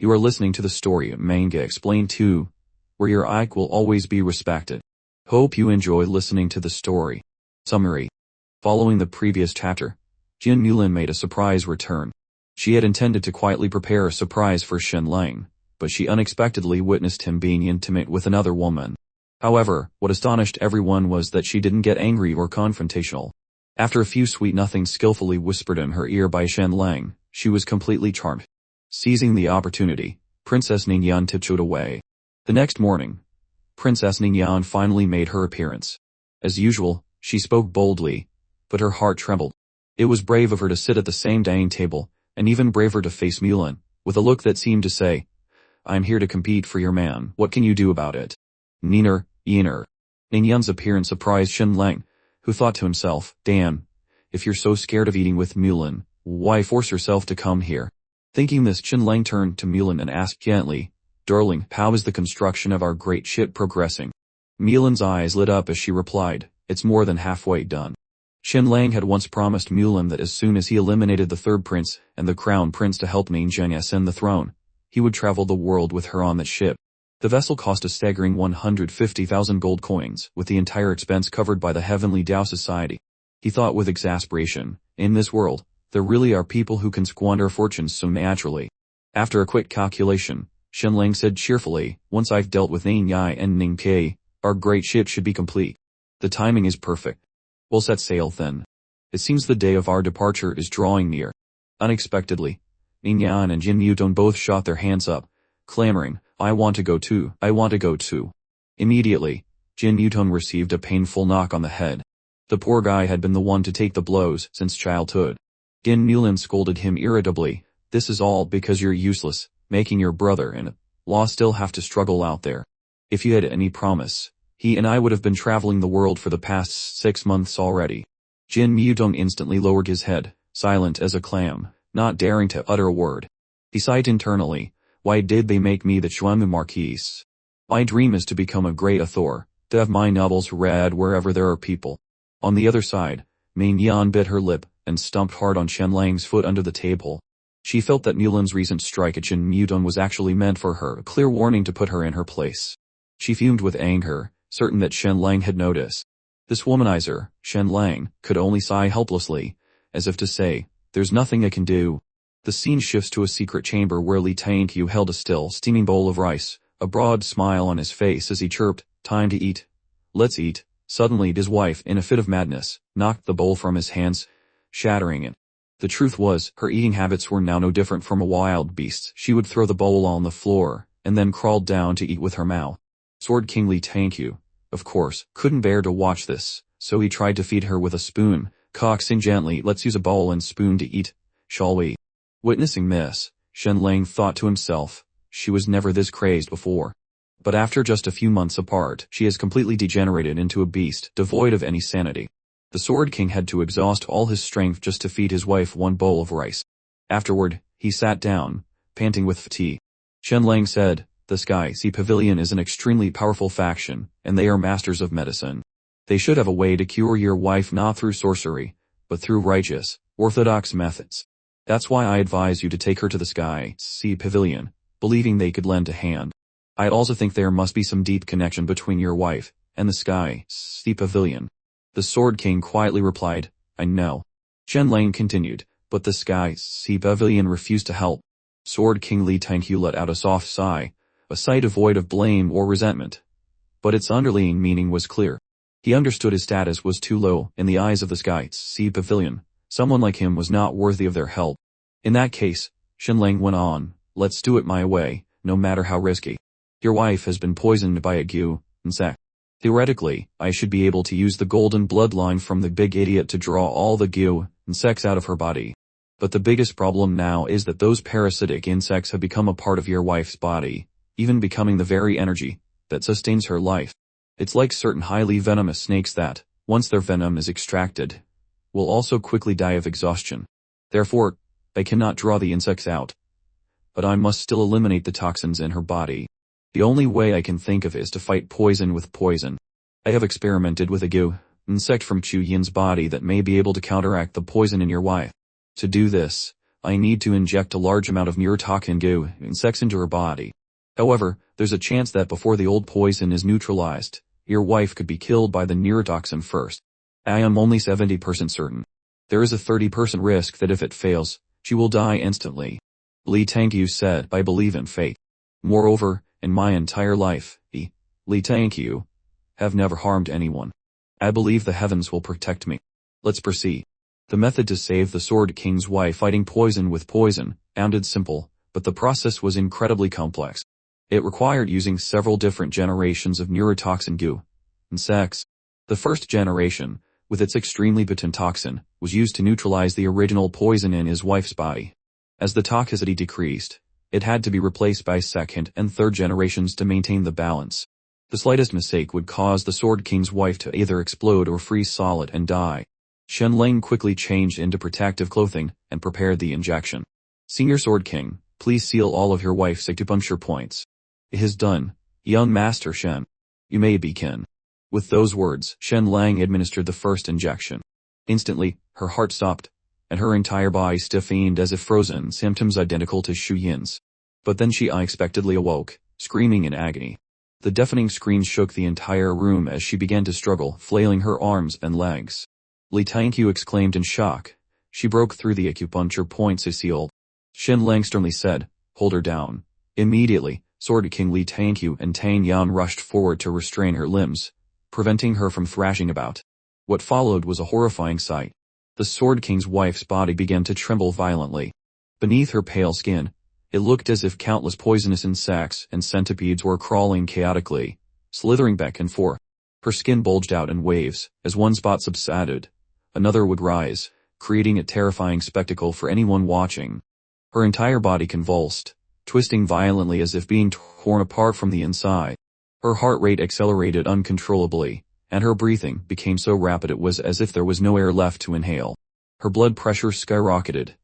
You are listening to the story Manga Explained 2, where your IQ will always be respected. Hope you enjoy listening to the story. Summary. Following the previous chapter, Jin Mulin made a surprise return. She had intended to quietly prepare a surprise for Shen Lang, but she unexpectedly witnessed him being intimate with another woman. However, what astonished everyone was that she didn't get angry or confrontational. After a few sweet nothings skillfully whispered in her ear by Shen Lang, she was completely charmed. Seizing the opportunity, Princess Ningyan tiptoed away. The next morning, Princess Ningyan finally made her appearance. As usual, she spoke boldly, but her heart trembled. It was brave of her to sit at the same dining table, and even braver to face Mulin, with a look that seemed to say, "I'm here to compete for your man, what can you do about it?" Niner, Yener. Ningyan's appearance surprised Shen Lang, who thought to himself, "Damn, if you're so scared of eating with Mulin, why force yourself to come here?" Thinking this, Shen Lang turned to Mulin and asked gently, "Darling, how is the construction of our great ship progressing?" Mulin's eyes lit up as she replied, "It's more than halfway done." Shen Lang had once promised Mulin that as soon as he eliminated the third prince and the crown prince to help Ningjang ascend the throne, he would travel the world with her on the ship. The vessel cost a staggering 150,000 gold coins, with the entire expense covered by the Heavenly Tao Society. He thought with exasperation, in this world, there really are people who can squander fortunes so naturally. After a quick calculation, Shen Lang said cheerfully, "Once I've dealt with Ning Yai and Ning Kei, our great ship should be complete. The timing is perfect. We'll set sail then. It seems the day of our departure is drawing near." Unexpectedly, Ning Yan and Jin Yudong both shot their hands up, clamoring, "I want to go too, I want to go too." Immediately, Jin Yudong received a painful knock on the head. The poor guy had been the one to take the blows since childhood. Jin Mulin scolded him irritably, "This is all because you're useless, making your brother and law still have to struggle out there. If you had any promise, he and I would have been traveling the world for the past 6 months already." Jin Yudong instantly lowered his head, silent as a clam, not daring to utter a word. He sighed internally, "Why did they make me the Chuanmu Marquise? My dream is to become a great author, to have my novels read wherever there are people." On the other side, Ming Yan bit her lip and stomped hard on Shen Lang's foot under the table. She felt that Mulin's recent strike at Jin Yudong was actually meant for her, a clear warning to put her in her place. She fumed with anger, certain that Shen Lang had noticed. This womanizer, Shen Lang, could only sigh helplessly, as if to say, "There's nothing I can do." The scene shifts to a secret chamber where Li Tangqiu held a still, steaming bowl of rice, a broad smile on his face as he chirped, "Time to eat. Let's eat." Suddenly his wife, in a fit of madness, knocked the bowl from his hands, shattering it. The truth was, her eating habits were now no different from a wild beast's. She would throw the bowl on the floor, and then crawl down to eat with her mouth. Sword King Li Tangqiu, of course, couldn't bear to watch this, so he tried to feed her with a spoon, coaxing gently, "Let's use a bowl and spoon to eat, shall we?" Witnessing this, Shen Lang thought to himself, she was never this crazed before. But after just a few months apart, she has completely degenerated into a beast, devoid of any sanity. The Sword King had to exhaust all his strength just to feed his wife one bowl of rice. Afterward, he sat down, panting with fatigue. Shen Lang said, "The Sky Sea Pavilion is an extremely powerful faction, and they are masters of medicine. They should have a way to cure your wife not through sorcery, but through righteous, orthodox methods. That's why I advise you to take her to the Sky Sea Pavilion, believing they could lend a hand. I also think there must be some deep connection between your wife and the Sky Sea Pavilion." The Sword King quietly replied, "I know." Shen Lang continued, "But the Sky Sea Pavilion refused to help." Sword King Li Tangqiu let out a soft sigh, a sigh devoid of blame or resentment. But its underlying meaning was clear. He understood his status was too low in the eyes of the Sky Sea Pavilion. Someone like him was not worthy of their help. In that case, Shen Lang went on, "Let's do it my way, no matter how risky. Your wife has been poisoned by a Gu insect. Theoretically, I should be able to use the golden bloodline from the big idiot to draw all the Gu insects out of her body. But the biggest problem now is that those parasitic insects have become a part of your wife's body, even becoming the very energy that sustains her life. It's like certain highly venomous snakes that, once their venom is extracted, will also quickly die of exhaustion. Therefore, I cannot draw the insects out. But I must still eliminate the toxins in her body. The only way I can think of is to fight poison with poison. I have experimented with a Gu insect from Chu Yin's body that may be able to counteract the poison in your wife. To do this, I need to inject a large amount of neurotoxin goo and sex into her body. However, there's a chance that before the old poison is neutralized, your wife could be killed by the neurotoxin first. I am only 70% certain. There is a 30% risk that if it fails, she will die instantly. Lee Tangyu said, I believe in fate. Moreover, in my entire life, Lee Tangyu, have never harmed anyone. I believe the heavens will protect me. Let's proceed. The method to save the Sword King's wife fighting poison with poison sounded simple, but the process was incredibly complex. It required using several different generations of neurotoxin goo and sex. The first generation, with its extremely potent toxin, was used to neutralize the original poison in his wife's body. As the toxicity decreased, it had to be replaced by second and third generations to maintain the balance. The slightest mistake would cause the Sword King's wife to either explode or freeze solid and die. Shen Lang quickly changed into protective clothing and prepared the injection. Senior Sword King, please seal all of your wife's acupuncture points. It is done, young Master Shen. You may begin. With those words, Shen Lang administered the first injection. Instantly, her heart stopped, and her entire body stiffened as if frozen, symptoms identical to Shu Yin's. But then she unexpectedly awoke, screaming in agony. The deafening scream shook the entire room as she began to struggle, flailing her arms and legs. Li Tangyu exclaimed in shock. She broke through the acupuncture points as sealed. Shen Lang sternly said, hold her down. Immediately, Sword King Li Tangyu and Tang Yan rushed forward to restrain her limbs, preventing her from thrashing about. What followed was a horrifying sight. The Sword King's wife's body began to tremble violently. Beneath her pale skin, it looked as if countless poisonous insects and centipedes were crawling chaotically, slithering back and forth. Her skin bulged out in waves. As one spot subsided, another would rise, creating a terrifying spectacle for anyone watching. Her entire body convulsed, twisting violently as if being torn apart from the inside. Her heart rate accelerated uncontrollably, and her breathing became so rapid it was as if there was no air left to inhale. Her blood pressure skyrocketed,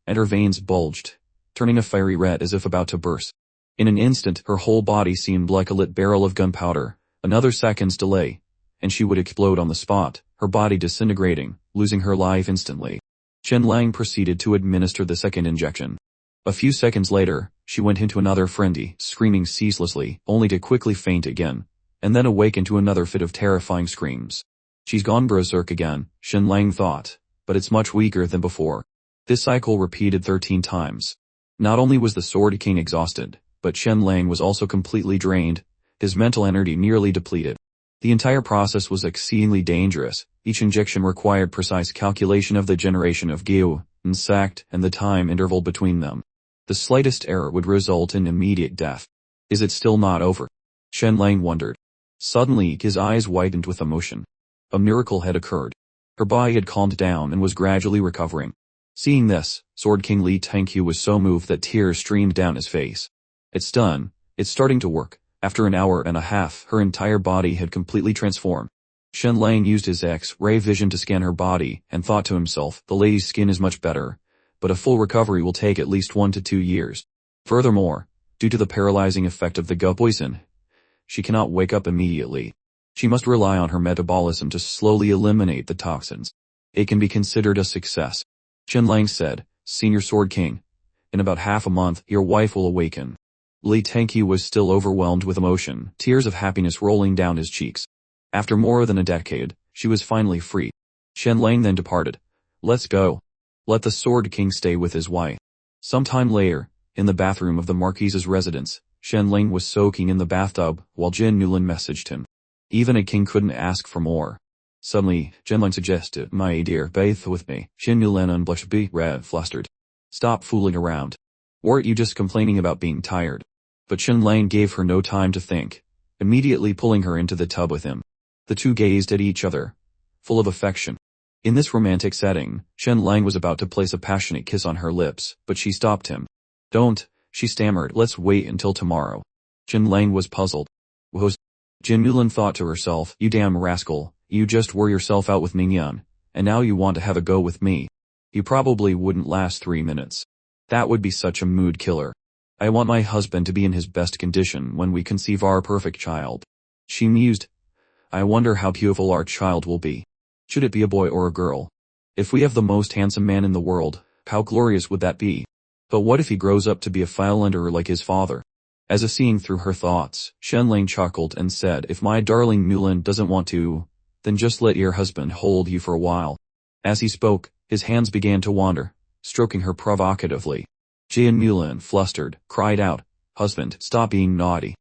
and her veins bulged, turning a fiery red as if about to burst. In an instant, her whole body seemed like a lit barrel of gunpowder. Another second's delay, and she would explode on the spot, her body disintegrating, losing her life instantly. Shen Lang proceeded to administer the second injection. A few seconds later, she went into another frenzy, screaming ceaselessly, only to quickly faint again, and then awake into another fit of terrifying screams. She's gone berserk again, Shen Lang thought, but it's much weaker than before. This cycle repeated 13 times. Not only was the Sword King exhausted, but Shen Lang was also completely drained, his mental energy nearly depleted. The entire process was exceedingly dangerous. Each injection required precise calculation of the generation of Gyu, insect, and the time interval between them. The slightest error would result in immediate death. Is it still not over? Shen Lang wondered. Suddenly, his eyes widened with emotion. A miracle had occurred. Her body had calmed down and was gradually recovering. Seeing this, Sword King Li Tangyu was so moved that tears streamed down his face. It's done. It's starting to work. After an hour and a half, her entire body had completely transformed. Shen Lang used his X-ray vision to scan her body and thought to himself, the lady's skin is much better, but a full recovery will take at least 1 to 2 years. Furthermore, due to the paralyzing effect of the gut poison, she cannot wake up immediately. She must rely on her metabolism to slowly eliminate the toxins. It can be considered a success. Shen Lang said, Senior Sword King, in about half a month, your wife will awaken. Li Tangyu was still overwhelmed with emotion, tears of happiness rolling down his cheeks. After more than a decade, she was finally free. Shen Lang then departed. Let's go. Let the Sword King stay with his wife. Sometime later, in the bathroom of the Marquise's residence, Shen Lang was soaking in the bathtub while Jin Nulin messaged him. Even a king couldn't ask for more. Suddenly, Shen Lang suggested, my dear, bathe with me. Jin Nulin unblushed, red, flustered. Stop fooling around. Weren't you just complaining about being tired? But Shen Lang gave her no time to think, immediately pulling her into the tub with him. The two gazed at each other, full of affection. In this romantic setting, Shen Lang was about to place a passionate kiss on her lips, but she stopped him. Don't, she stammered, let's wait until tomorrow. Shen Lang was puzzled. Was Jin Nulin thought to herself, you damn rascal, you just wore yourself out with Mingyan, and now you want to have a go with me. You probably wouldn't last 3 minutes. That would be such a mood killer. I want my husband to be in his best condition when we conceive our perfect child. She mused. I wonder how beautiful our child will be. Should it be a boy or a girl? If we have the most handsome man in the world, How glorious would that be? But what if he grows up to be a filelander like his father? As if seeing through her thoughts, Shenlang chuckled and said, if my darling Mulan doesn't want to, then just let your husband hold you for a while. As he spoke, his hands began to wander, stroking her provocatively. Jian Mulan, flustered, cried out, husband, stop being naughty.